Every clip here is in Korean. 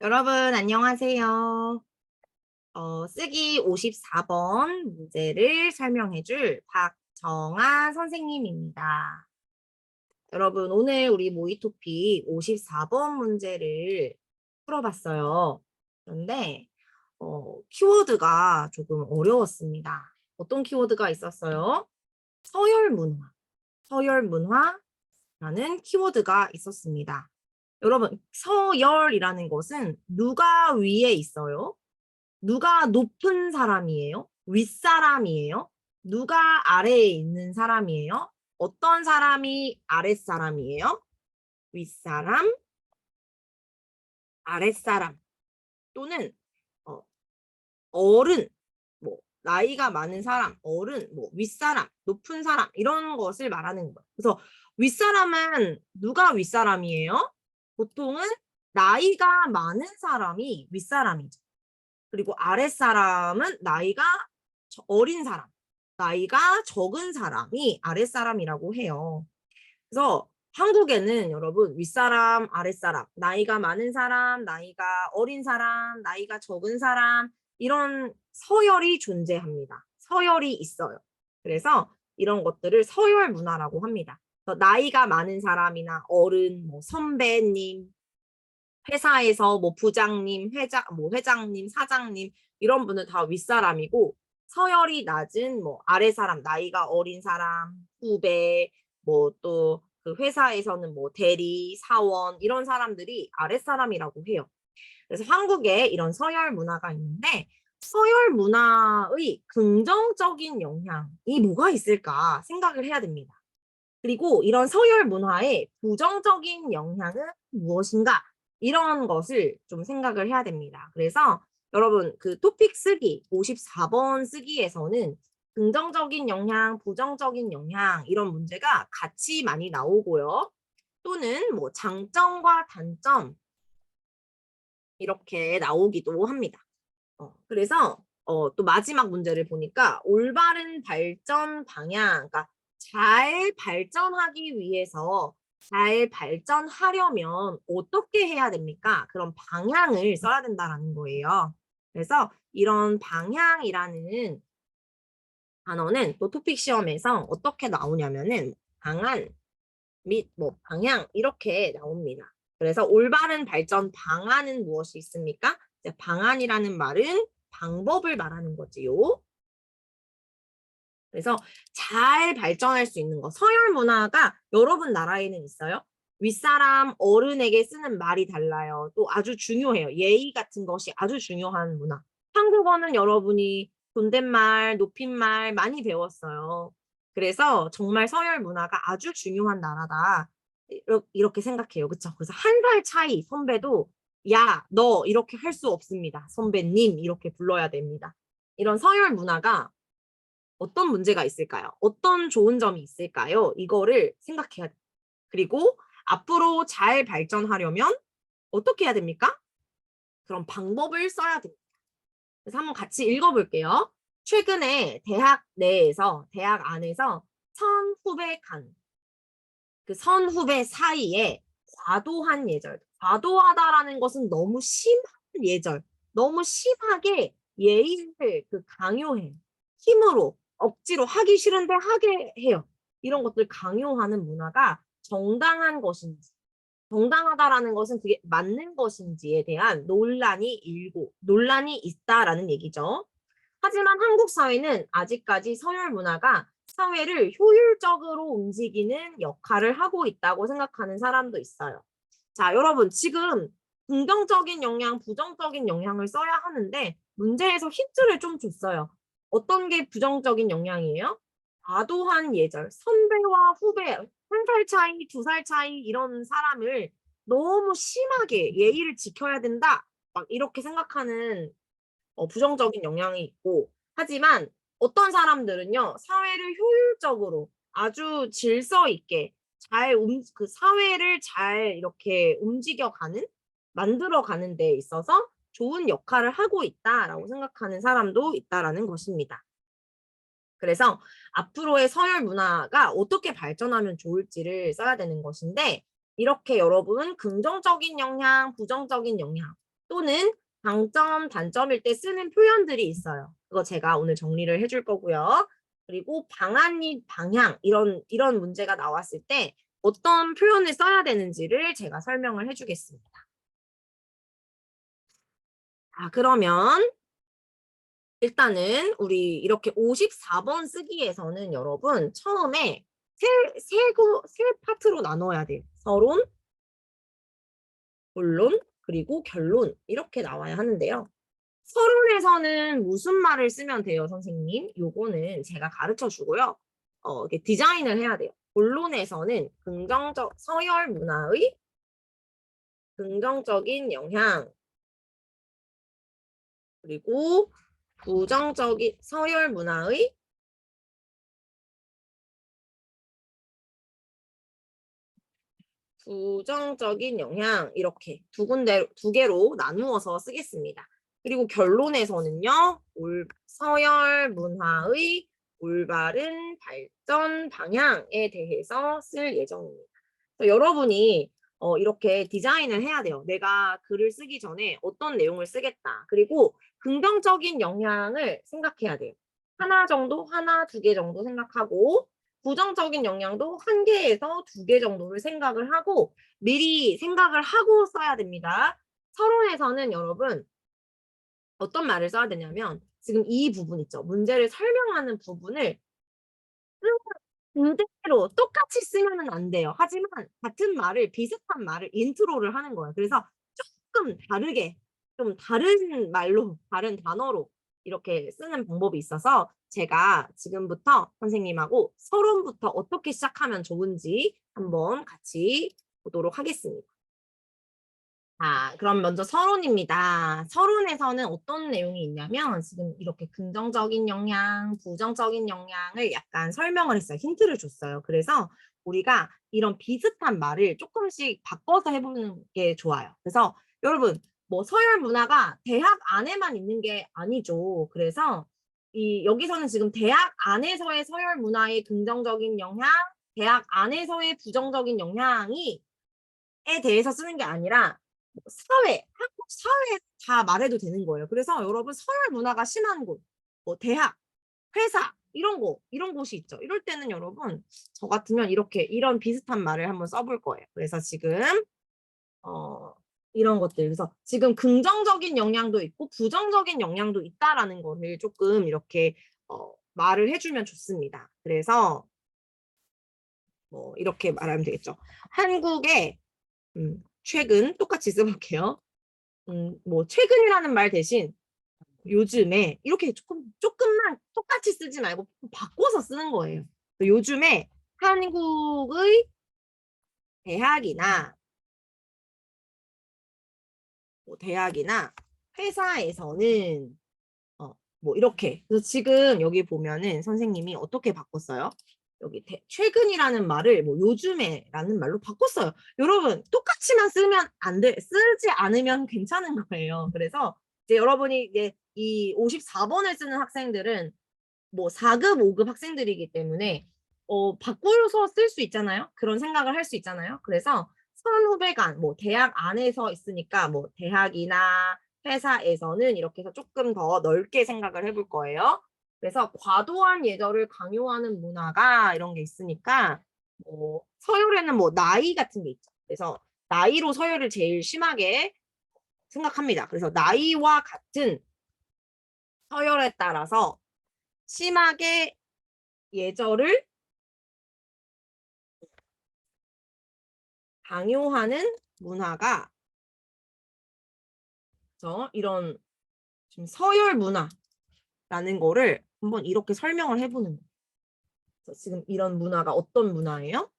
여러분 안녕하세요. 쓰기 54번 문제를 설명해 줄 박정아 선생님입니다. 여러분 오늘 우리 모의 토픽 54번 문제를 풀어봤어요. 그런데 키워드가 조금 어려웠습니다. 어떤 키워드가 있었어요? 서열문화. 서열문화라는 키워드가 있었습니다. 여러분, 서열이라는 것은 누가 위에 있어요? 누가 높은 사람이에요? 윗사람이에요? 누가 아래에 있는 사람이에요? 어떤 사람이 아랫사람이에요? 윗사람, 아랫사람 또는 어, 어른, 뭐 나이가 많은 사람, 어른, 뭐 윗사람, 높은 사람 이런 것을 말하는 거예요. 그래서 윗사람은 누가 윗사람이에요? 보통은 나이가 많은 사람이 윗사람이죠. 그리고 아랫사람은 나이가 어린 사람, 나이가 적은 사람이 아랫사람이라고 해요. 그래서 한국에는 여러분 윗사람, 아랫사람, 나이가 많은 사람, 나이가 어린 사람, 나이가 적은 사람 이런 서열이 존재합니다. 서열이 있어요. 그래서 이런 것들을 서열 문화라고 합니다. 나이가 많은 사람이나 어른, 뭐 선배님, 회사에서 뭐 부장님, 회장님, 사장님 이런 분은 다 윗사람이고 서열이 낮은 뭐 아랫사람, 나이가 어린 사람, 후배, 뭐 또 그 회사에서는 뭐 대리, 사원 이런 사람들이 아랫사람이라고 해요. 그래서 한국에 이런 서열 문화가 있는데 서열 문화의 긍정적인 영향이 뭐가 있을까 생각을 해야 됩니다. 그리고 이런 서열 문화의 부정적인 영향은 무엇인가? 이런 것을 좀 생각을 해야 됩니다. 그래서 여러분 그 토픽 쓰기 54번 쓰기에서는 긍정적인 영향, 부정적인 영향 이런 문제가 같이 많이 나오고요. 또는 뭐 장점과 단점 이렇게 나오기도 합니다. 그래서 또 마지막 문제를 보니까 올바른 발전 방향, 그러니까 잘 발전하기 위해서 잘 발전하려면 어떻게 해야 됩니까? 그런 방향을 써야 된다라는 거예요. 그래서 이런 방향이라는 단어는 또 토픽 시험에서 어떻게 나오냐면은 방안 및 뭐 방향 이렇게 나옵니다. 그래서 올바른 발전 방안은 무엇이 있습니까? 이제 방안이라는 말은 방법을 말하는 거지요. 그래서 잘 발전할 수 있는 거. 서열 문화가 여러분 나라에는 있어요. 윗사람 어른에게 쓰는 말이 달라요. 또 아주 중요해요. 예의 같은 것이 아주 중요한 문화. 한국어는 여러분이 존댓말, 높임말 많이 배웠어요. 그래서 정말 서열 문화가 아주 중요한 나라다. 이렇게 생각해요. 그렇죠? 그래서 한 살 차이 선배도 야, 너 이렇게 할 수 없습니다. 선배님 이렇게 불러야 됩니다. 이런 서열 문화가 어떤 문제가 있을까요? 어떤 좋은 점이 있을까요? 이거를 생각해야 돼요. 그리고 앞으로 잘 발전하려면 어떻게 해야 됩니까? 그런 방법을 써야 됩니다. 그래서 한번 같이 읽어볼게요. 최근에 대학 내에서, 대학 안에서 선후배 간, 그 선후배 사이에 과도한 예절. 과도하다라는 것은 너무 심한 예절. 너무 심하게 예의를 강요해. 힘으로, 억지로 하기 싫은데 하게 해요. 이런 것들 강요하는 문화가 정당한 것인지, 정당하다라는 것은 그게 맞는 것인지에 대한 논란이 있다라는 얘기죠. 하지만 한국 사회는 아직까지 서열 문화가 사회를 효율적으로 움직이는 역할을 하고 있다고 생각하는 사람도 있어요. 자, 여러분, 지금 긍정적인 영향, 부정적인 영향을 써야 하는데 문제에서 힌트를 좀 줬어요. 어떤 게 부정적인 영향이에요? 과도한 예절, 선배와 후배, 한 살 차이, 두 살 차이 이런 사람을 너무 심하게 예의를 지켜야 된다. 막 이렇게 생각하는 부정적인 영향이 있고 하지만 어떤 사람들은요 사회를 효율적으로 아주 질서 있게 그 사회를 잘 이렇게 움직여가는 만들어가는 데 있어서 좋은 역할을 하고 있다라고 생각하는 사람도 있다라는 것입니다. 그래서 앞으로의 서열 문화가 어떻게 발전하면 좋을지를 써야 되는 것인데 이렇게 여러분 긍정적인 영향, 부정적인 영향 또는 장점, 단점일 때 쓰는 표현들이 있어요. 그거 제가 오늘 정리를 해줄 거고요. 그리고 방안이 방향 이런 문제가 나왔을 때 어떤 표현을 써야 되는지를 제가 설명을 해주겠습니다. 그러면 일단은 우리 이렇게 54번 쓰기에서는 여러분 처음에 세 파트로 나눠야 돼요. 서론, 본론, 그리고 결론 이렇게 나와야 하는데요. 서론에서는 무슨 말을 쓰면 돼요, 선생님? 요거는 제가 가르쳐 주고요. 이렇게 디자인을 해야 돼요. 본론에서는 서열 문화의 긍정적인 영향, 그리고 부정적인 서열 문화의 부정적인 영향 이렇게 두 개로 나누어서 쓰겠습니다. 그리고 결론에서는요. 서열 문화의 올바른 발전 방향에 대해서 쓸 예정입니다. 여러분이 이렇게 디자인을 해야 돼요. 내가 글을 쓰기 전에 어떤 내용을 쓰겠다. 그리고 긍정적인 영향을 생각해야 돼요. 하나, 두 개 정도 생각하고 부정적인 영향도 한 개에서 두 개 정도를 생각을 하고 미리 생각을 하고 써야 됩니다. 서론에서는 여러분 어떤 말을 써야 되냐면 지금 이 부분 있죠. 문제를 설명하는 부분을 그대로 똑같이 쓰면은 안 돼요. 하지만 같은 말을 비슷한 말을 인트로를 하는 거예요. 그래서 조금 다르게 좀 다른 말로 다른 단어로 이렇게 쓰는 방법이 있어서 제가 지금부터 선생님하고 서론부터 어떻게 시작하면 좋은지 한번 같이 보도록 하겠습니다. 그럼 먼저 서론입니다. 서론에서는 어떤 내용이 있냐면 지금 이렇게 긍정적인 영향, 부정적인 영향을 약간 설명을 했어요. 힌트를 줬어요. 그래서 우리가 이런 비슷한 말을 조금씩 바꿔서 해보는 게 좋아요. 그래서 여러분 뭐 서열 문화가 대학 안에만 있는 게 아니죠. 그래서 여기서는 지금 대학 안에서의 서열 문화의 긍정적인 영향, 대학 안에서의 부정적인 영향이 에 대해서 쓰는 게 아니라 사회, 한국 사회에 다 말해도 되는 거예요. 그래서 여러분 서열 문화가 심한 곳, 뭐 대학, 회사 이런 곳이 있죠. 이럴 때는 여러분 저 같으면 이런 비슷한 말을 한번 써볼 거예요. 그래서 지금 이런 것들 그래서 지금 긍정적인 영향도 있고 부정적인 영향도 있다라는 거를 조금 이렇게 말을 해주면 좋습니다. 그래서 뭐 이렇게 말하면 되겠죠. 한국의 최근 똑같이 써볼게요. 뭐 최근이라는 말 대신 요즘에 이렇게 조금만 똑같이 쓰지 말고 바꿔서 쓰는 거예요. 요즘에 한국의 대학이나 회사에서는 뭐 이렇게 그래서 지금 여기 보면은 선생님이 어떻게 바꿨어요? 여기 최근이라는 말을 뭐 요즘에라는 말로 바꿨어요. 여러분 똑같이만 쓰면 안 돼. 쓰지 않으면 괜찮은 거예요. 그래서 이제 여러분이 이제 이 54번을 쓰는 학생들은 뭐 4급, 5급 학생들이기 때문에 바꾸어서 쓸 수 있잖아요. 그런 생각을 할 수 있잖아요. 그래서 선후배 간, 뭐 대학 안에서 있으니까 뭐 대학이나 회사에서는 이렇게 해서 조금 더 넓게 생각을 해볼 거예요. 그래서 과도한 예절을 강요하는 문화가 이런 게 있으니까 뭐 서열에는 뭐 나이 같은 게 있죠. 그래서 나이로 서열을 제일 심하게 생각합니다. 그래서 나이와 같은 서열에 따라서 심하게 예절을 강요하는 문화가 이런 지금 서열 문화라는 거를 한번 이렇게 설명을 해보는 거예요. 지금 이런 문화가 어떤 문화예요?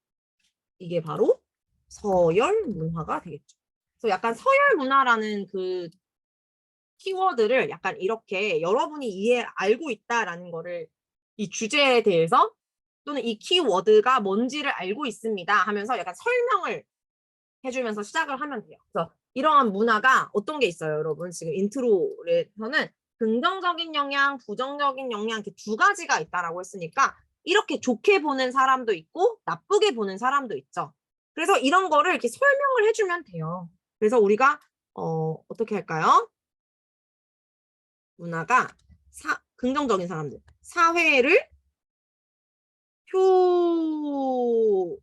이게 바로 서열 문화가 되겠죠. 그래서 약간 서열 문화라는 그 키워드를 약간 이렇게 여러분이 알고 있다라는 거를 이 주제에 대해서 또는 이 키워드가 뭔지를 알고 있습니다 하면서 약간 설명을 해주면서 시작을 하면 돼요. 그래서 이러한 문화가 어떤 게 있어요, 여러분? 지금 인트로에서는 긍정적인 영향, 부정적인 영향 이렇게 두 가지가 있다라고 했으니까 이렇게 좋게 보는 사람도 있고 나쁘게 보는 사람도 있죠. 그래서 이런 거를 이렇게 설명을 해주면 돼요. 그래서 우리가 어떻게 할까요? 문화가 긍정적인 사람들. 사회를 효율,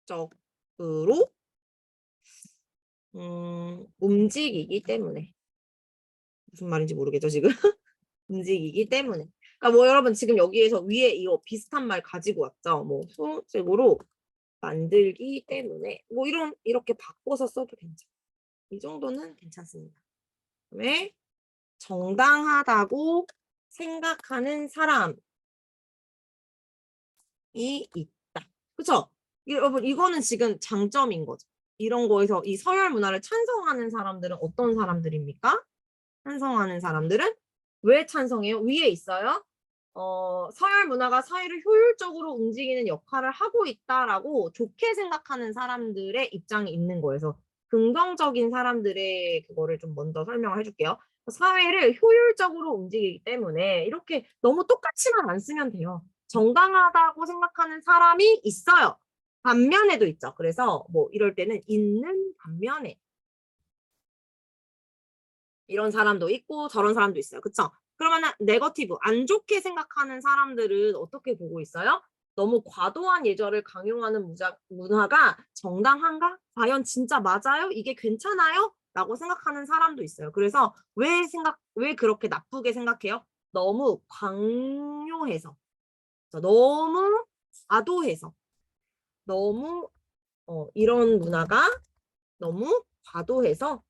율적으로 움직이기 때문에. 무슨 말인지 모르겠죠, 지금? 움직이기 때문에. 그러니까 뭐 여러분 지금 여기에서 위에 이거 비슷한 말 가지고 왔죠. 뭐 소식으로 만들기 때문에 뭐 이렇게 바꿔서 써도 괜찮아요. 이 정도는 괜찮습니다. 그다음에 정당하다고 생각하는 사람이 있다. 그쵸? 여러분 이거는 지금 장점인 거죠. 이런 거에서 이 서열 문화를 찬성하는 사람들은 어떤 사람들입니까? 찬성하는 사람들은 왜 찬성해요? 위에 있어요. 서열 문화가 사회를 효율적으로 움직이는 역할을 하고 있다라고 좋게 생각하는 사람들의 입장이 있는 거예요. 그래서 긍정적인 사람들의 그거를 좀 먼저 설명을 해줄게요. 사회를 효율적으로 움직이기 때문에 이렇게 너무 똑같이만 안 쓰면 돼요. 정당하다고 생각하는 사람이 있어요. 반면에도 있죠. 그래서 뭐 이럴 때는 있는 반면에 이런 사람도 있고 저런 사람도 있어요. 그쵸? 그러면은 네거티브, 안 좋게 생각하는 사람들은 어떻게 보고 있어요? 너무 과도한 예절을 강요하는 문화가 정당한가? 과연 진짜 맞아요? 이게 괜찮아요? 라고 생각하는 사람도 있어요. 그래서 왜 그렇게 나쁘게 생각해요? 너무 강요해서, 너무 과도해서, 너무 이런 문화가 너무 과도해서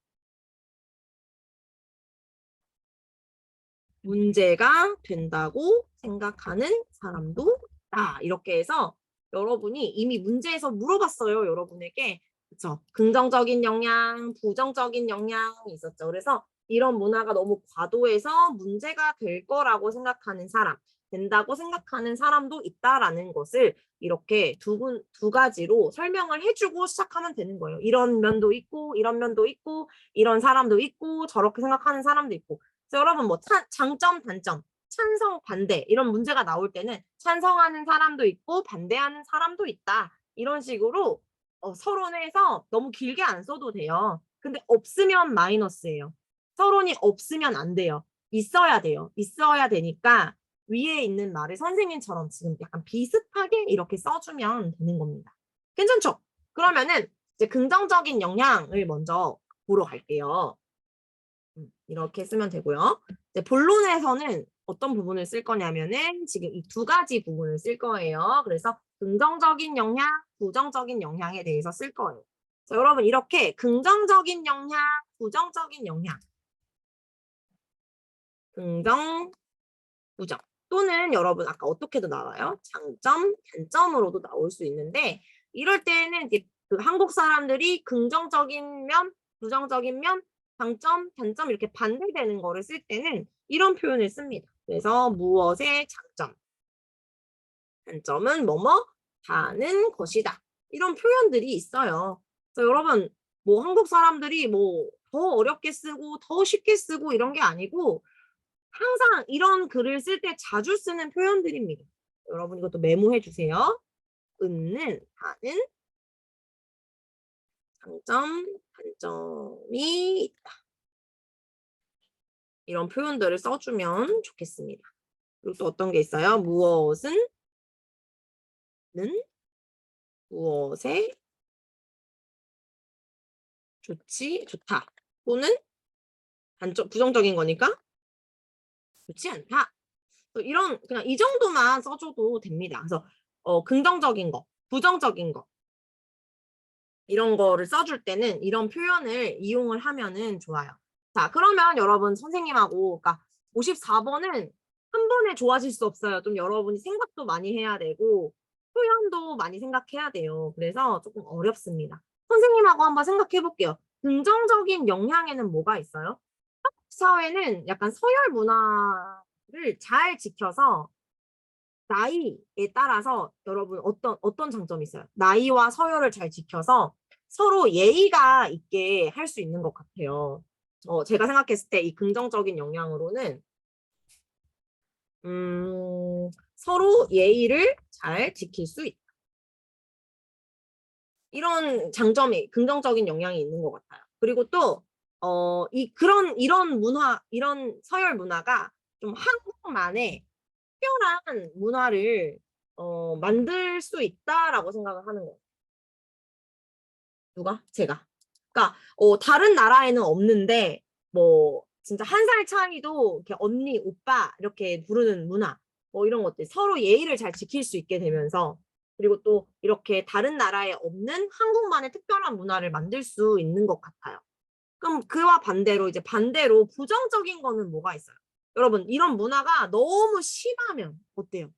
문제가 된다고 생각하는 사람도 있다. 이렇게 해서 여러분이 이미 문제에서 물어봤어요. 여러분에게. 그쵸? 긍정적인 영향, 부정적인 영향이 있었죠. 그래서 이런 문화가 너무 과도해서 문제가 될 거라고 생각하는 사람, 된다고 생각하는 사람도 있다라는 것을 이렇게 두 가지로 설명을 해주고 시작하면 되는 거예요. 이런 면도 있고, 이런 면도 있고, 이런 사람도 있고, 저렇게 생각하는 사람도 있고. 그래서 여러분 뭐 장점, 단점, 찬성, 반대 이런 문제가 나올 때는 찬성하는 사람도 있고 반대하는 사람도 있다. 이런 식으로 서론에서 너무 길게 안 써도 돼요. 근데 없으면 마이너스예요. 서론이 없으면 안 돼요. 있어야 돼요. 있어야 되니까 위에 있는 말을 선생님처럼 지금 약간 비슷하게 이렇게 써주면 되는 겁니다. 괜찮죠? 그러면은 이제 긍정적인 영향을 먼저 보러 갈게요. 이렇게 쓰면 되고요. 이제 본론에서는 어떤 부분을 쓸 거냐면은 지금 이 두 가지 부분을 쓸 거예요. 그래서 긍정적인 영향, 부정적인 영향에 대해서 쓸 거예요. 자, 여러분 이렇게 긍정적인 영향, 부정적인 영향, 긍정, 부정 또는 여러분 아까 어떻게도 나와요? 장점, 단점으로도 나올 수 있는데 이럴 때는 이제 그 한국 사람들이 긍정적인 면, 부정적인 면, 장점, 단점 이렇게 반대되는 거를 쓸 때는 이런 표현을 씁니다. 그래서 무엇의 장점, 단점은 뭐뭐 다는 것이다. 이런 표현들이 있어요. 그래서 여러분 뭐 한국 사람들이 뭐 더 어렵게 쓰고 더 쉽게 쓰고 이런 게 아니고 항상 이런 글을 쓸 때 자주 쓰는 표현들입니다. 여러분 이것도 메모해 주세요. 은는 하는 장점, 단점이 있다. 이런 표현들을 써주면 좋겠습니다. 그리고 또 어떤 게 있어요? 무엇은 는 무엇에 좋다. 또는 단점, 부정적인 거니까 좋지 않다. 이런 그냥 이 정도만 써줘도 됩니다. 그래서 긍정적인 거, 부정적인 거 이런 거를 써줄 때는 이런 표현을 이용을 하면은 좋아요. 자, 그러면 여러분 선생님하고 그러니까 54번은 한 번에 좋아질 수 없어요. 좀 여러분이 생각도 많이 해야 되고 표현도 많이 생각해야 돼요. 그래서 조금 어렵습니다. 선생님하고 한번 생각해 볼게요. 긍정적인 영향에는 뭐가 있어요? 한국 사회는 약간 서열 문화를 잘 지켜서 나이에 따라서 여러분 어떤 장점이 있어요? 나이와 서열을 잘 지켜서 서로 예의가 있게 할 수 있는 것 같아요. 제가 생각했을 때 이 긍정적인 영향으로는 서로 예의를 잘 지킬 수 있다. 이런 장점이, 긍정적인 영향이 있는 것 같아요. 그리고 또, 이런 문화, 이런 서열 문화가 좀 한국만의 특별한 문화를, 만들 수 있다라고 생각을 하는 거예요. 누가? 제가. 그러니까, 다른 나라에는 없는데, 뭐, 진짜 한 살 차이도 이렇게 언니, 오빠, 이렇게 부르는 문화, 뭐 이런 것들, 서로 예의를 잘 지킬 수 있게 되면서, 그리고 또 이렇게 다른 나라에 없는 한국만의 특별한 문화를 만들 수 있는 것 같아요. 그럼 그와 반대로, 이제 반대로 부정적인 거는 뭐가 있어요? 여러분, 이런 문화가 너무 심하면 어때요?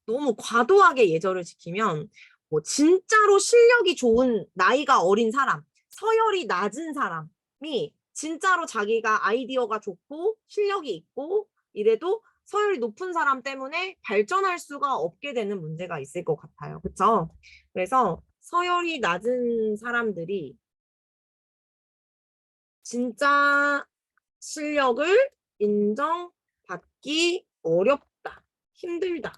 너무 과도하게 예절을 지키면 뭐 진짜로 실력이 좋은 나이가 어린 사람, 서열이 낮은 사람이 진짜로 자기가 아이디어가 좋고 실력이 있고 이래도 서열이 높은 사람 때문에 발전할 수가 없게 되는 문제가 있을 것 같아요. 그렇죠? 그래서 서열이 낮은 사람들이 진짜 실력을 인정받기 어렵다, 힘들다.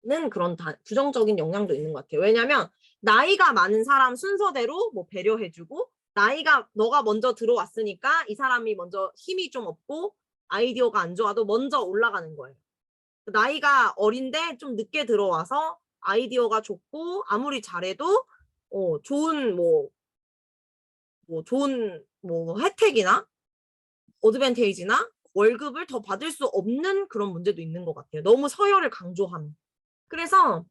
는 그런 부정적인 영향도 있는 것 같아요. 왜냐하면 나이가 많은 사람 순서대로 뭐 배려해주고 나이가 너가 먼저 들어왔으니까 이 사람이 먼저 힘이 좀 없고 아이디어가 안 좋아도 먼저 올라가는 거예요. 나이가 어린데 좀 늦게 들어와서 아이디어가 좋고 아무리 잘해도 좋은 좋은 혜택이나 어드밴테이지나 월급을 더 받을 수 없는 그런 문제도 있는 것 같아요. 너무 서열을 강조하면. 그래서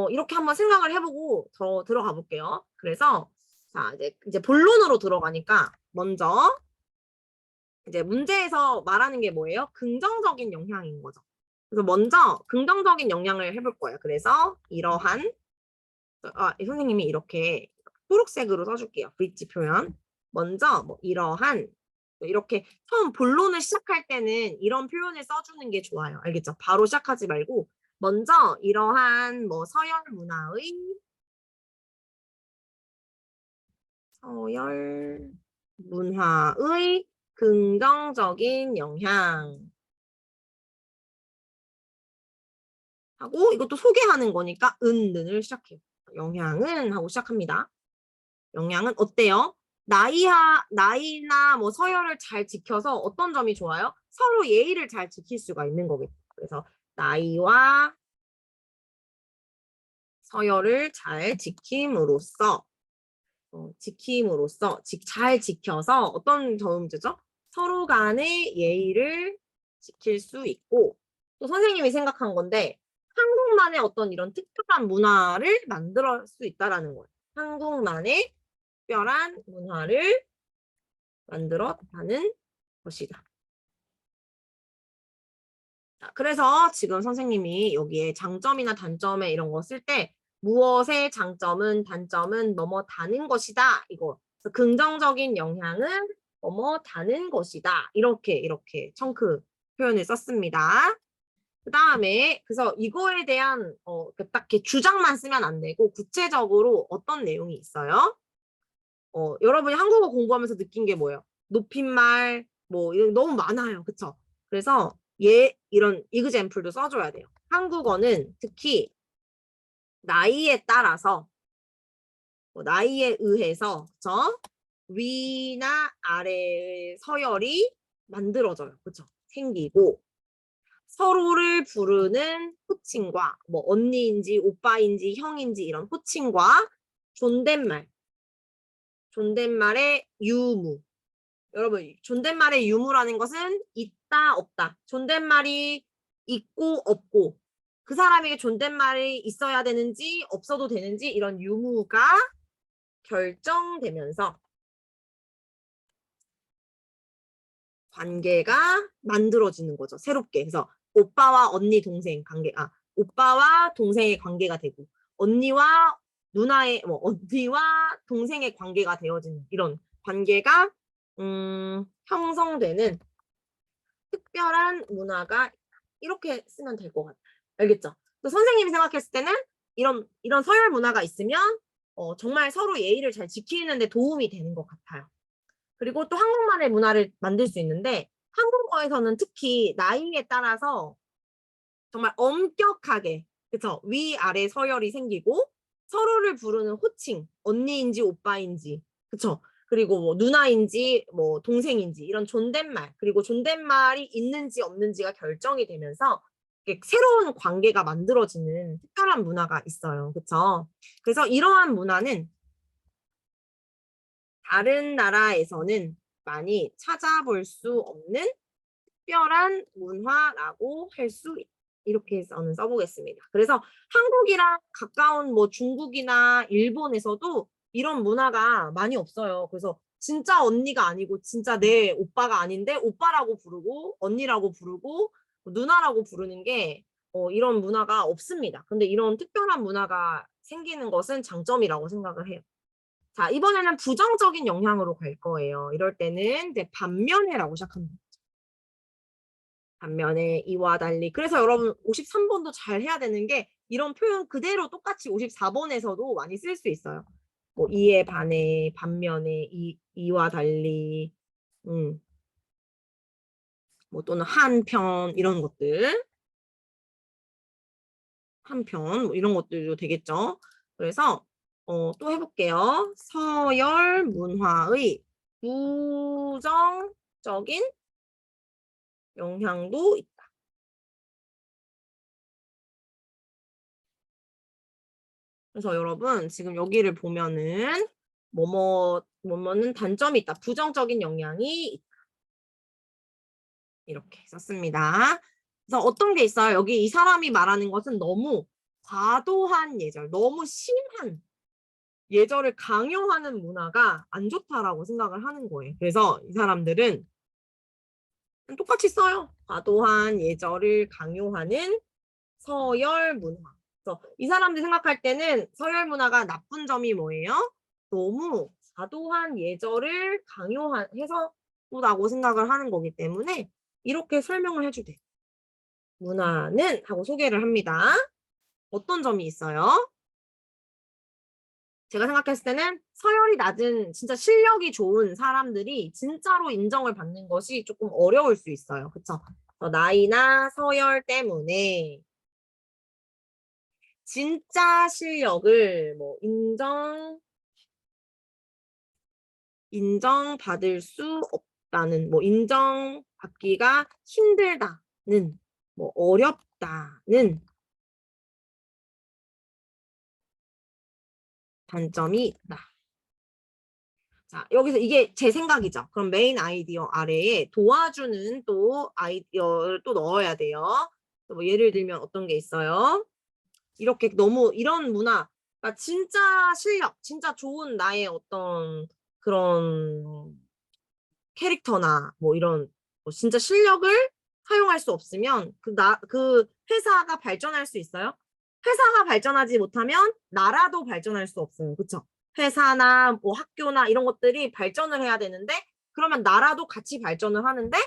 이렇게 한번 생각을 해보고 더 들어가 볼게요. 그래서 자 이제 본론으로 들어가니까 먼저 이제 문제에서 말하는 게 뭐예요? 긍정적인 영향인 거죠. 그래서 먼저 긍정적인 영향을 해볼 거예요. 그래서 이러한 선생님이 이렇게 초록색으로 써줄게요. 브릿지 표현. 먼저 뭐 이러한 이렇게 처음 본론을 시작할 때는 이런 표현을 써주는 게 좋아요. 알겠죠? 바로 시작하지 말고 먼저 이러한 뭐 서열 문화의 긍정적인 영향 하고 이것도 소개하는 거니까 은을 시작해요. 영향은 하고 시작합니다. 영향은 어때요? 나이나 뭐 서열을 잘 지켜서 어떤 점이 좋아요? 서로 예의를 잘 지킬 수가 있는 거겠죠. 그래서 나이와 서열을 잘 지킴으로써 잘 지켜서 어떤 점이죠? 서로 간의 예의를 지킬 수 있고 또 선생님이 생각한 건데 한국만의 어떤 이런 특별한 문화를 만들 수 있다라는 거예요. 한국만의 특별한 문화를 만들어가는 것이다. 자, 그래서 지금 선생님이 여기에 장점이나 단점에 이런 거 쓸 때 무엇의 장점은 단점은 뭐뭐 다는 것이다. 이거 긍정적인 영향은 뭐뭐 다는 것이다. 이렇게 청크 표현을 썼습니다. 그 다음에 그래서 이거에 대한 딱 이렇게 주장만 쓰면 안 되고 구체적으로 어떤 내용이 있어요? 여러분이 한국어 공부하면서 느낀 게 뭐예요? 높임말 뭐 이런 너무 많아요. 그쵸? 그래서 이런 이그젬플도 써줘야 돼요. 한국어는 특히 나이에 따라서 나이에 의해서 그쵸? 위나 아래의 서열이 만들어져요. 그쵸? 생기고 서로를 부르는 호칭과 뭐 언니인지 오빠인지 형인지 이런 호칭과 존댓말의 유무. 여러분, 존댓말의 유무라는 것은 있다, 없다. 존댓말이 있고 없고 그 사람에게 존댓말이 있어야 되는지 없어도 되는지 이런 유무가 결정되면서 관계가 만들어지는 거죠. 새롭게. 그래서 오빠와 언니, 동생 관계, 오빠와 동생의 관계가 되고 언니와 언니와 동생의 관계가 되어지는 이런 관계가 형성되는 특별한 문화가 이렇게 쓰면 될 것 같아요. 알겠죠? 또 선생님이 생각했을 때는 이런 서열 문화가 있으면 정말 서로 예의를 잘 지키는 데 도움이 되는 것 같아요. 그리고 또 한국만의 문화를 만들 수 있는데 한국어에서는 특히 나이에 따라서 정말 엄격하게, 그쵸? 위아래 서열이 생기고 서로를 부르는 호칭, 언니인지 오빠인지, 그쵸? 그리고 뭐 누나인지 뭐 동생인지 이런 존댓말, 그리고 존댓말이 있는지 없는지가 결정이 되면서 새로운 관계가 만들어지는 특별한 문화가 있어요. 그쵸? 그래서 이러한 문화는 다른 나라에서는 많이 찾아볼 수 없는 특별한 문화라고 할 수 있다. 이렇게 저는 써보겠습니다. 그래서 한국이랑 가까운 뭐 중국이나 일본에서도 이런 문화가 많이 없어요. 그래서 진짜 언니가 아니고 진짜 내 오빠가 아닌데 오빠라고 부르고 언니라고 부르고 누나라고 부르는 게 이런 문화가 없습니다. 근데 이런 특별한 문화가 생기는 것은 장점이라고 생각을 해요. 자, 이번에는 부정적인 영향으로 갈 거예요. 이럴 때는 이제 반면에라고 시작합니다. 반면에 이와 달리. 그래서 여러분 53번도 잘 해야 되는 게 이런 표현 그대로 똑같이 54번에서도 많이 쓸 수 있어요. 뭐 이에 반해, 반면에, 이와 달리, 뭐 또는 한편 이런 것들. 한편 뭐 이런 것들도 되겠죠. 그래서 또 해볼게요. 서열 문화의 부정적인 영향도 있다. 그래서 여러분 지금 여기를 보면은 뭐뭐는 단점이 있다. 부정적인 영향이 있다. 이렇게 썼습니다. 그래서 어떤 게 있어요? 여기 이 사람이 말하는 것은 너무 과도한 예절, 너무 심한 예절을 강요하는 문화가 안 좋다라고 생각을 하는 거예요. 그래서 이 사람들은 똑같이 써요. 과도한 예절을 강요하는 서열 문화. 그래서 이 사람들이 생각할 때는 서열 문화가 나쁜 점이 뭐예요? 너무 과도한 예절을 강요해서라고 생각을 하는 거기 때문에 이렇게 설명을 해주대. 문화는 하고 소개를 합니다. 어떤 점이 있어요? 제가 생각했을 때는 서열이 낮은 진짜 실력이 좋은 사람들이 진짜로 인정을 받는 것이 조금 어려울 수 있어요. 그쵸? 나이나 서열 때문에 진짜 실력을 뭐 인정받을 수 없다는, 뭐 인정받기가 힘들다는, 뭐 어렵다는 단점이 있다. 자, 여기서 이게 제 생각이죠. 그럼 메인 아이디어 아래에 도와주는 또 아이디어를 또 넣어야 돼요. 뭐 예를 들면 어떤 게 있어요? 이렇게 너무 이런 문화, 그러니까 진짜 실력, 진짜 좋은 나의 어떤 그런 캐릭터나 뭐 이런 뭐 진짜 실력을 사용할 수 없으면 그 회사가 발전할 수 있어요? 회사가 발전하지 못하면 나라도 발전할 수 없어요. 그쵸? 회사나 뭐 학교나 이런 것들이 발전을 해야 되는데 그러면 나라도 같이 발전을 하는데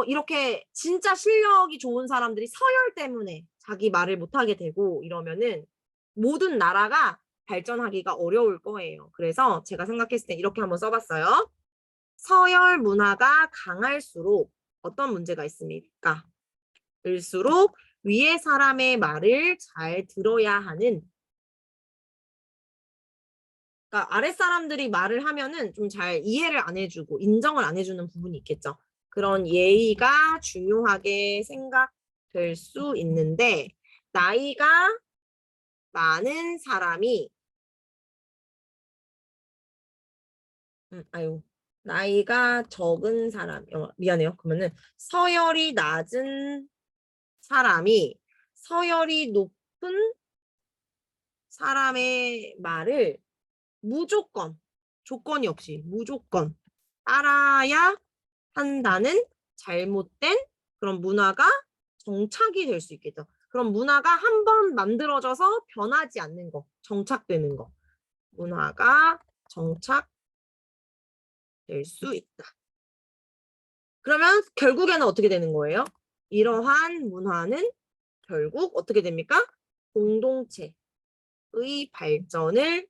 이렇게 진짜 실력이 좋은 사람들이 서열 때문에 자기 말을 못하게 되고 이러면은 모든 나라가 발전하기가 어려울 거예요. 그래서 제가 생각했을 때 이렇게 한번 써봤어요. 서열 문화가 강할수록 어떤 문제가 있습니까? 을수록 위의 사람의 말을 잘 들어야 하는, 그러니까 아랫 사람들이 말을 하면은 좀 잘 이해를 안 해주고 인정을 안 해주는 부분이 있겠죠. 그런 예의가 중요하게 생각될 수 있는데 나이가 많은 사람이 아유 나이가 적은 사람 미안해요. 그러면은 서열이 낮은 사람이 서열이 높은 사람의 말을 무조건 조건이 없이 무조건 따라야 한다는 잘못된 그런 문화가 정착이 될 수 있겠죠. 그런 문화가 한 번 만들어져서 변하지 않는 거, 정착되는 거. 문화가 정착될 수 있다. 그러면 결국에는 어떻게 되는 거예요? 이러한 문화는 결국 어떻게 됩니까? 공동체의 발전을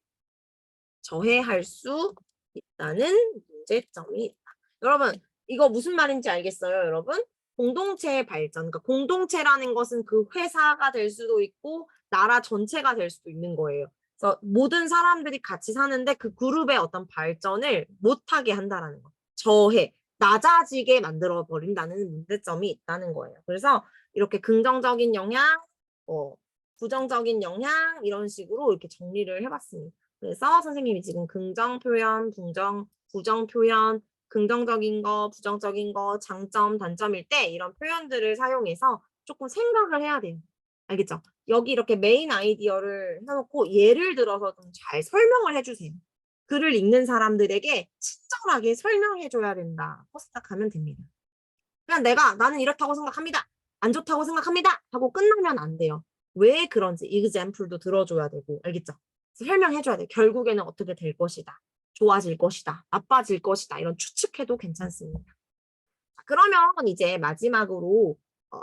저해할 수 있다는 문제점이 있다. 여러분, 이거 무슨 말인지 알겠어요, 여러분? 공동체의 발전. 그러니까 공동체라는 것은 그 회사가 될 수도 있고 나라 전체가 될 수도 있는 거예요. 그래서 모든 사람들이 같이 사는데 그 그룹의 어떤 발전을 못하게 한다라는 거. 저해, 낮아지게 만들어 버린다는 문제점이 있다는 거예요. 그래서 이렇게 긍정적인 영향, 부정적인 영향 이런 식으로 이렇게 정리를 해봤습니다. 그래서 선생님이 지금 긍정 표현, 부정 표현, 긍정적인 거, 부정적인 거, 장점, 단점일 때 이런 표현들을 사용해서 조금 생각을 해야 돼요. 알겠죠? 여기 이렇게 메인 아이디어를 해놓고 예를 들어서 좀 잘 설명을 해주세요. 글을 읽는 사람들에게 친절하게 설명해줘야 된다고 생각하면 됩니다. 그냥 나는 이렇다고 생각합니다. 안 좋다고 생각합니다. 하고 끝나면 안 돼요. 왜 그런지 example도 들어줘야 되고, 알겠죠? 설명해줘야 돼. 결국에는 어떻게 될 것이다. 좋아질 것이다. 나빠질 것이다. 이런 추측해도 괜찮습니다. 그러면 이제 마지막으로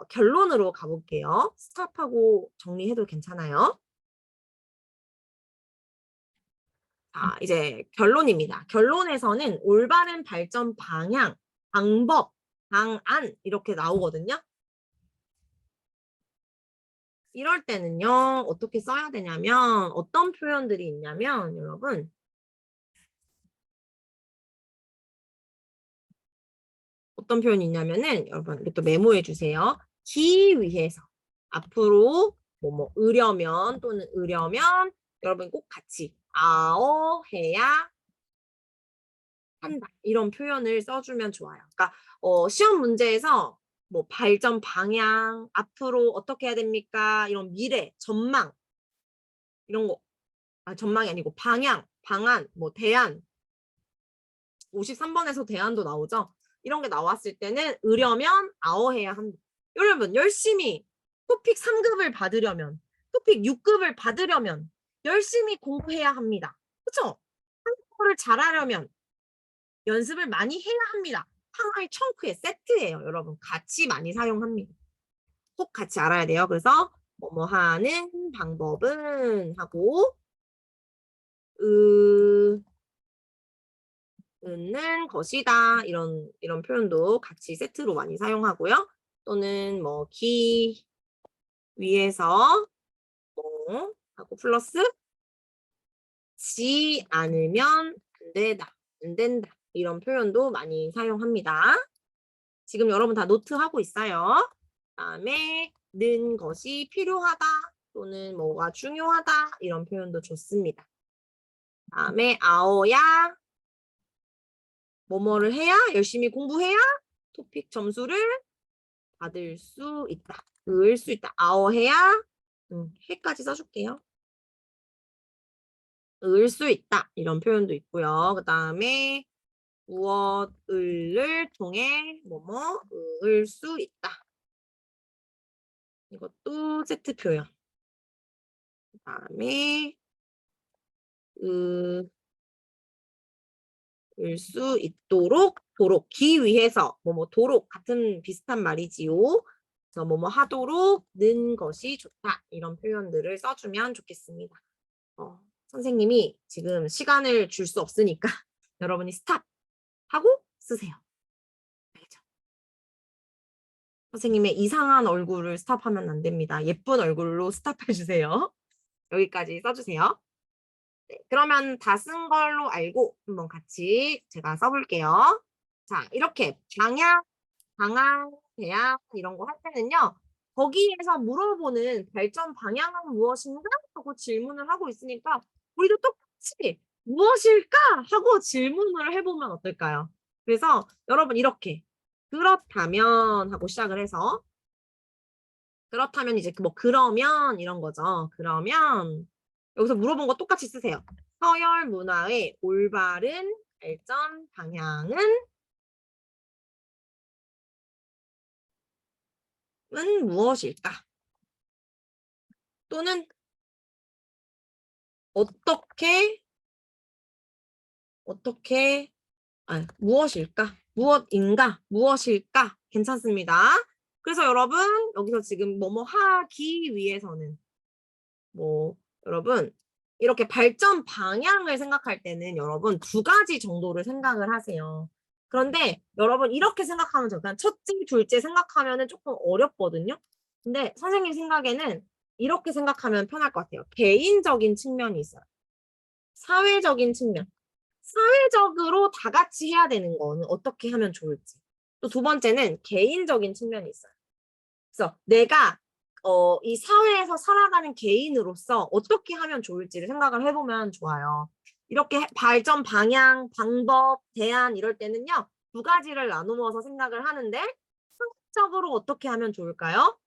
결론으로 가볼게요. 스탑하고 정리해도 괜찮아요? 자, 이제 결론입니다. 결론에서는 올바른 발전 방향, 방법, 방안 이렇게 나오거든요. 이럴 때는요, 어떻게 써야 되냐면, 어떤 표현들이 있냐면, 여러분, 어떤 표현이 있냐면은, 여러분, 이것도 메모해 주세요. 기 위해서. 앞으로, 으려면, 또는 으려면, 여러분 꼭 같이, 해야 한다. 이런 표현을 써주면 좋아요. 그러니까, 시험 문제에서, 발전 방향, 앞으로 어떻게 해야 됩니까? 이런 미래, 전망, 이런 거, 전망이 아니고 방향, 방안, 대안, 53번에서 대안도 나오죠. 이런 게 나왔을 때는 으려면 아어해야 합니다. 여러분 열심히 토픽 3급을 받으려면 토픽 6급을 받으려면 열심히 공부해야 합니다. 그렇죠? 한국어를 잘하려면 연습을 많이 해야 합니다. 하나의 청크의 세트예요. 여러분 같이 많이 사용합니다. 꼭 같이 알아야 돼요. 그래서 뭐뭐 하는 방법은 하고 는 것이다. 이런 표현도 같이 세트로 많이 사용하고요. 또는 기 위해서 하고 플러스 지 않으면 안 되다. 안 된다. 이런 표현도 많이 사용합니다. 지금 여러분 다 노트하고 있어요. 그다음에 는 것이 필요하다. 또는 뭐가 중요하다. 이런 표현도 좋습니다. 그다음에 아어야 뭐뭐를 해야 열심히 공부해야 토픽 점수를 받을 수 있다. 을 수 있다. 아어해야 해까지 써줄게요. 을 수 있다. 이런 표현도 있고요. 그 다음에 무엇을 통해 을 수 있다. 이것도 세트 표현. 그 다음에 을 수 있도록 기 위해서 도록 같은 비슷한 말이지요. 그래서 하도록 는 것이 좋다. 이런 표현들을 써주면 좋겠습니다. 선생님이 지금 시간을 줄 수 없으니까 여러분이 스탑 하고 쓰세요. 알겠죠? 선생님의 이상한 얼굴을 스탑하면 안 됩니다. 예쁜 얼굴로 스탑해주세요. 여기까지 써주세요. 네, 그러면 다 쓴 걸로 알고 한번 같이 제가 써볼게요. 자, 이렇게 방향, 대안 이런 거 할 때는요. 거기에서 물어보는 발전 방향은 무엇인가? 하고 질문을 하고 있으니까 우리도 똑같이 무엇일까? 하고 질문을 해보면 어떨까요? 그래서 여러분 이렇게 그렇다면 하고 시작을 해서 그렇다면 이제 그러면 이런 거죠. 그러면 여기서 물어본 거 똑같이 쓰세요. 서열 문화의 올바른 발전 방향은 무엇일까? 또는 어떻게 무엇일까? 무엇일까? 괜찮습니다. 그래서 여러분 여기서 지금 뭐뭐 하기 위해서는 여러분 이렇게 발전 방향을 생각할 때는 여러분 두 가지 정도를 생각을 하세요. 그런데 여러분 이렇게 생각하면 돼요. 그냥 첫째, 둘째 생각하면은 조금 어렵거든요. 근데 선생님 생각에는 이렇게 생각하면 편할 것 같아요. 개인적인 측면이 있어요. 사회적인 측면. 사회적으로 다 같이 해야 되는 거는 어떻게 하면 좋을지. 또 두 번째는 개인적인 측면이 있어요. 그래서 내가 이 사회에서 살아가는 개인으로서 어떻게 하면 좋을지를 생각을 해보면 좋아요. 이렇게 발전 방향, 방법, 대안 이럴 때는요. 두 가지를 나누어서 생각을 하는데 상식적으로 어떻게 하면 좋을까요?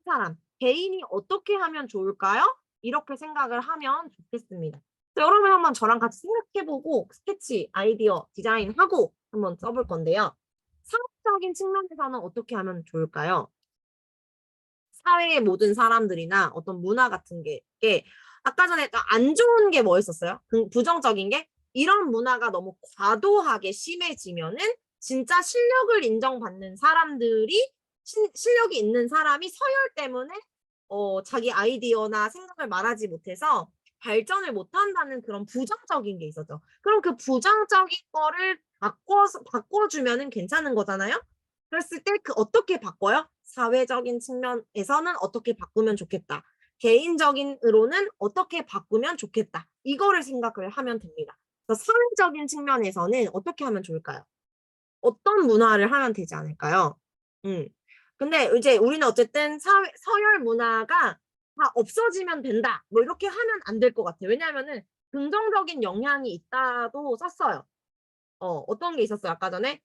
사람, 개인이 어떻게 하면 좋을까요? 이렇게 생각을 하면 좋겠습니다. 여러분 한번 저랑 같이 생각해보고 스케치, 아이디어, 디자인하고 한번 써볼 건데요. 상식적인 측면에서는 어떻게 하면 좋을까요? 사회의 모든 사람들이나 어떤 문화 같은 게 아까 전에 안 좋은 게 뭐 있었어요? 부정적인 게 이런 문화가 너무 과도하게 심해지면은 진짜 실력을 인정받는 사람들이 실력이 있는 사람이 서열 때문에 자기 아이디어나 생각을 말하지 못해서 발전을 못한다는 그런 부정적인 게 있었죠. 그럼 그 부정적인 거를 바꿔주면은 괜찮은 거잖아요? 그랬을 때 그 어떻게 바꿔요? 사회적인 측면에서는 어떻게 바꾸면 좋겠다. 개인적인으로는 어떻게 바꾸면 좋겠다. 이거를 생각을 하면 됩니다. 그래서 사회적인 측면에서는 어떻게 하면 좋을까요? 어떤 문화를 하면 되지 않을까요? 근데 이제 우리는 어쨌든 서열 문화가 다 없어지면 된다. 뭐 이렇게 하면 안 될 것 같아요. 왜냐하면은 긍정적인 영향이 있다도 썼어요. 어떤 게 있었어요, 아까 전에?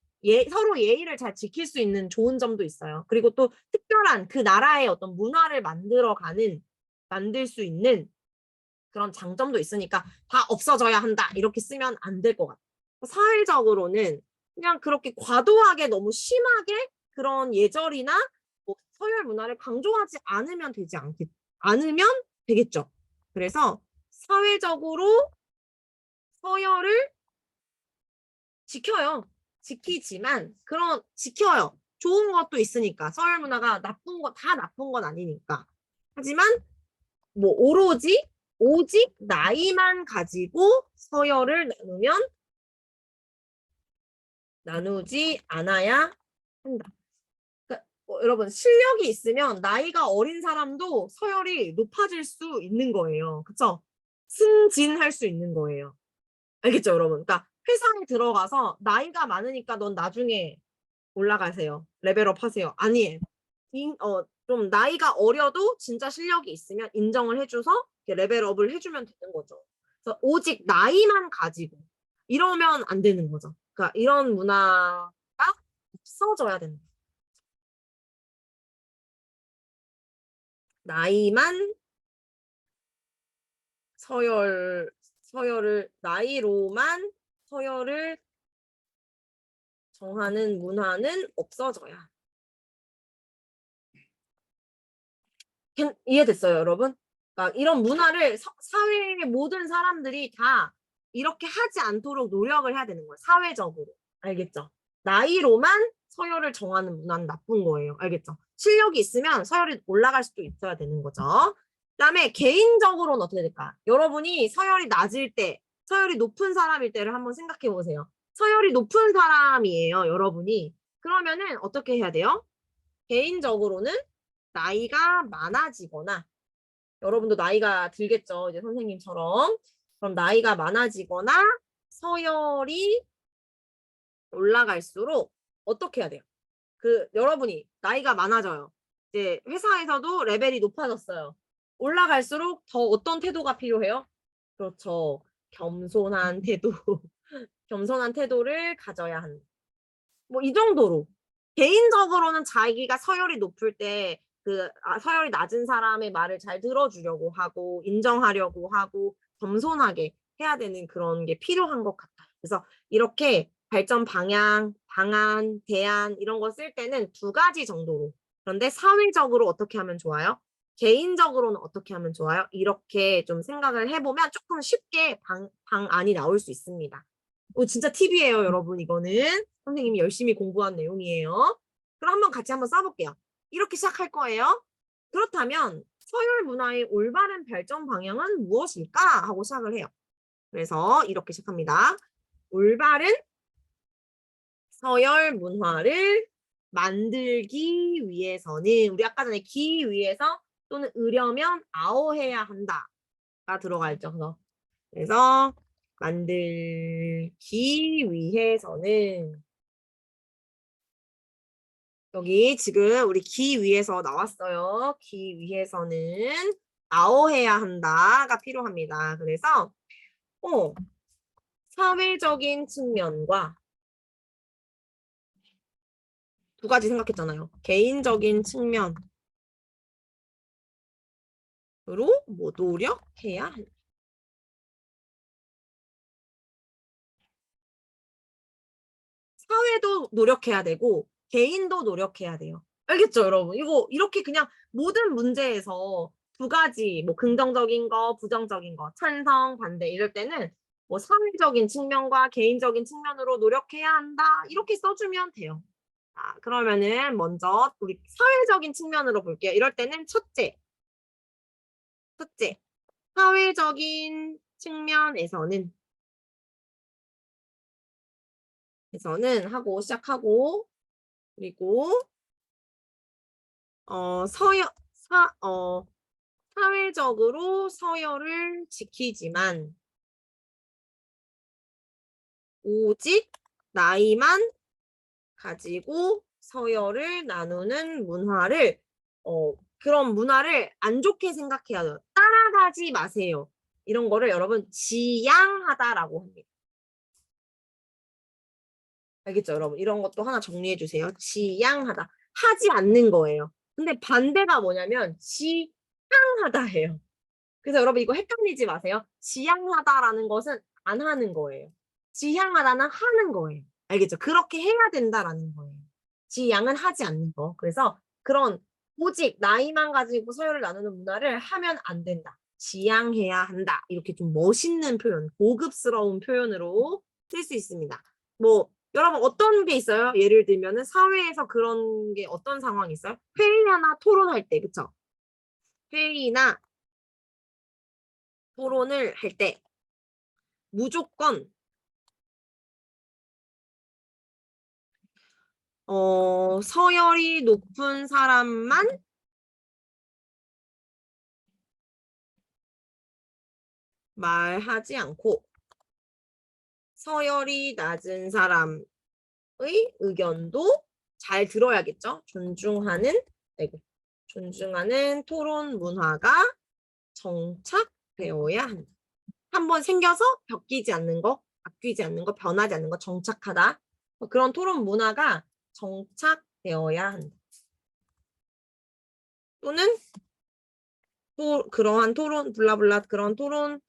서로 예의를 잘 지킬 수 있는 좋은 점도 있어요. 그리고 또 특별한 그 나라의 어떤 문화를 만들 수 있는 그런 장점도 있으니까 다 없어져야 한다. 이렇게 쓰면 안 될 것 같아요. 사회적으로는 그냥 그렇게 과도하게 너무 심하게 그런 예절이나 뭐 서열 문화를 강조하지 않으면 되겠죠. 그래서 사회적으로 서열을 지켜요. 지키지만 지켜요. 좋은 것도 있으니까 서열 문화가 다 나쁜 건 아니니까. 하지만 뭐 오직 나이만 가지고 서열을 나누지 않아야 한다. 그러니까 여러분 실력이 있으면 나이가 어린 사람도 서열이 높아질 수 있는 거예요. 그쵸? 승진할 수 있는 거예요. 알겠죠, 여러분? 그러니까 회사에 들어가서 나이가 많으니까 넌 나중에 올라가세요. 레벨업 하세요. 아니에요. 좀 나이가 어려도 진짜 실력이 있으면 인정을 해줘서 레벨업을 해주면 되는 거죠. 그래서 오직 나이만 가지고 이러면 안 되는 거죠. 그러니까 이런 문화가 없어져야 된다. 나이만 나이로만 서열을 정하는 문화는 없어져야. 이해됐어요, 여러분? 그러니까 이런 문화를 사회의 모든 사람들이 다 이렇게 하지 않도록 노력을 해야 되는 거예요. 사회적으로. 알겠죠? 나이로만 서열을 정하는 문화는 나쁜 거예요. 알겠죠? 실력이 있으면 서열이 올라갈 수도 있어야 되는 거죠. 그다음에 개인적으로는 어떻게 될까? 여러분이 서열이 낮을 때, 서열이 높은 사람일 때를 한번 생각해 보세요. 서열이 높은 사람이에요, 여러분이. 그러면은 어떻게 해야 돼요? 개인적으로는 나이가 많아지거나 여러분도 나이가 들겠죠. 이제 선생님처럼. 그럼 나이가 많아지거나 서열이 올라갈수록 어떻게 해야 돼요? 여러분이 나이가 많아져요. 이제 회사에서도 레벨이 높아졌어요. 올라갈수록 더 어떤 태도가 필요해요? 그렇죠. 겸손한 태도. 겸손한 태도를 가져야 한다. 뭐 이 정도로. 개인적으로는 자기가 서열이 높을 때 서열이 낮은 사람의 말을 잘 들어주려고 하고 인정하려고 하고 겸손하게 해야 되는 그런 게 필요한 것 같아요. 그래서 이렇게 발전 방향, 방안, 대안 이런 거 쓸 때는 두 가지 정도로. 그런데 사회적으로 어떻게 하면 좋아요? 개인적으로는 어떻게 하면 좋아요? 이렇게 좀 생각을 해보면 조금 쉽게 방안이 나올 수 있습니다. 진짜 팁이에요, 여러분. 이거는 선생님이 열심히 공부한 내용이에요. 그럼 같이 한번 써볼게요. 이렇게 시작할 거예요. 그렇다면 서열 문화의 올바른 발전 방향은 무엇일까? 하고 시작을 해요. 그래서 이렇게 시작합니다. 올바른 서열 문화를 만들기 위해서는 우리 아까 전에 기 위해서 또는 으려면 아오해야 한다가 들어가 있죠. 그래서 만들기 위해서는 여기 지금 우리 기 위해서 나왔어요. 기 위해서는 아오해야 한다가 필요합니다. 그래서 사회적인 측면과 두 가지 생각했잖아요. 개인적인 측면으로 뭐 노력해야 한다. 사회도 노력해야 되고 개인도 노력해야 돼요. 알겠죠, 여러분? 이거 이렇게 그냥 모든 문제에서 두 가지 뭐 긍정적인 거, 부정적인 거, 찬성, 반대 이럴 때는 뭐 사회적인 측면과 개인적인 측면으로 노력해야 한다. 이렇게 써주면 돼요. 그러면은 먼저 우리 사회적인 측면으로 볼게요. 이럴 때는 첫째, 사회적인 측면에서는 하고 시작하고 그리고 사회적으로 서열을 지키지만 오직 나이만 가지고 서열을 나누는 문화를 그런 문화를 안 좋게 생각해야 돼요. 따라가지 마세요. 이런 거를 여러분 지양하다라고 합니다. 알겠죠, 여러분? 이런 것도 하나 정리해 주세요. 지양하다. 하지 않는 거예요. 근데 반대가 뭐냐면 지향하다예요. 그래서 여러분 이거 헷갈리지 마세요. 지향하다라는 것은 안 하는 거예요. 지향하다는 하는 거예요. 알겠죠? 그렇게 해야 된다라는 거예요. 지향은 하지 않는 거. 그래서 그런 오직 나이만 가지고 서열을 나누는 문화를 하면 안 된다. 지향해야 한다. 이렇게 좀 멋있는 표현, 고급스러운 표현으로 쓸 수 있습니다. 뭐 여러분 어떤 게 있어요? 예를 들면은 사회에서 그런 게 어떤 상황이 있어요? 회의나 토론할 때, 그쵸? 회의나 토론을 할 때 무조건 서열이 높은 사람만 말하지 않고 서열이 낮은 사람의 의견도 잘 들어야겠죠? 존중하는 토론 문화가 정착되어야 한다. 한번 생겨서 바뀌지 않는 거, 변하지 않는 거, 정착하다. 그런 토론 문화가 정착되어야 한다. 또는 그러한 토론, 블라블라 그런 토론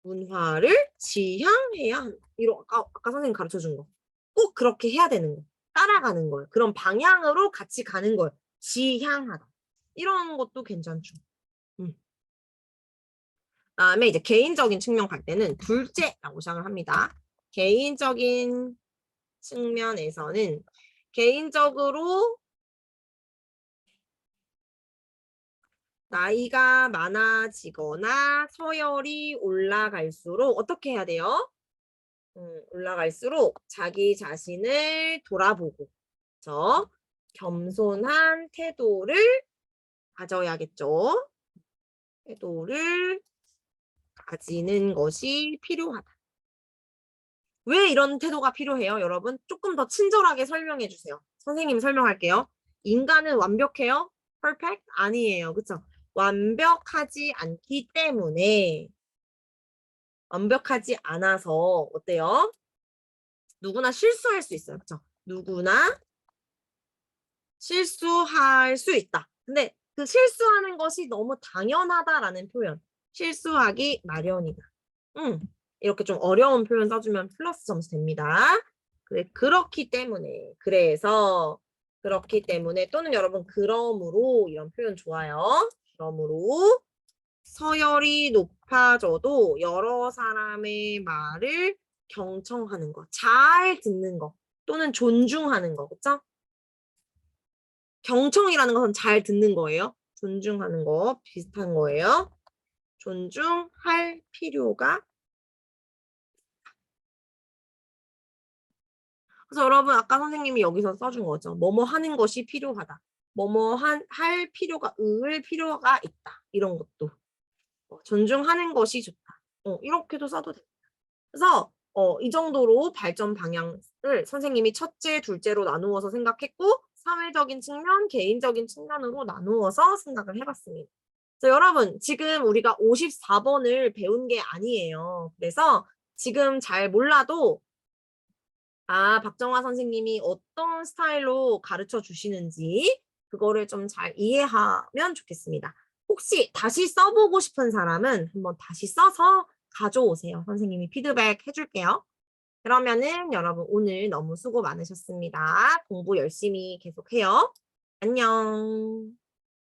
문화를 지향해야 한다. 아까 선생님 가르쳐 준 거. 꼭 그렇게 해야 되는 거. 따라가는 거예요. 그런 방향으로 같이 가는 거예요. 지향하다. 이런 것도 괜찮죠. 그다음에 이제 개인적인 측면 갈 때는 둘째라고 시작을 합니다. 개인적인 측면에서는 개인적으로 나이가 많아지거나 서열이 올라갈수록 어떻게 해야 돼요? 올라갈수록 자기 자신을 돌아보고 겸손한 태도를 가져야겠죠. 태도를 가지는 것이 필요하다. 왜 이런 태도가 필요해요, 여러분? 조금 더 친절하게 설명해 주세요. 선생님이 설명할게요. 인간은 완벽해요? perfect? 아니에요. 그쵸? 완벽하지 않기 때문에 완벽하지 않아서 어때요? 누구나 실수할 수 있어요. 그쵸? 누구나 실수할 수 있다. 근데 그 실수하는 것이 너무 당연하다라는 표현. 실수하기 마련이다. 이렇게 좀 어려운 표현 써주면 플러스 점수 됩니다. 그렇기 때문에 또는 여러분 그러므로 이런 표현 좋아요. 그러므로 서열이 높아져도 여러 사람의 말을 경청하는 거, 잘 듣는 거 또는 존중하는 거, 그쵸? 경청이라는 것은 잘 듣는 거예요. 존중하는 거 비슷한 거예요. 존중할 필요가 그래서 여러분 아까 선생님이 여기서 써준 거죠. 뭐뭐 하는 것이 필요하다. 뭐뭐 할 필요가 을 필요가 있다. 이런 것도 존중하는 것이 좋다. 이렇게도 써도 됩니다. 그래서 이 정도로 발전 방향을 선생님이 첫째, 둘째로 나누어서 생각했고 사회적인 측면, 개인적인 측면으로 나누어서 생각을 해봤습니다. 그래서 여러분 지금 우리가 54번을 배운 게 아니에요. 그래서 지금 잘 몰라도 박정화 선생님이 어떤 스타일로 가르쳐 주시는지 그거를 좀 잘 이해하면 좋겠습니다. 혹시 다시 써보고 싶은 사람은 한번 다시 써서 가져오세요. 선생님이 피드백 해줄게요. 그러면은 여러분 오늘 너무 수고 많으셨습니다. 공부 열심히 계속해요. 안녕.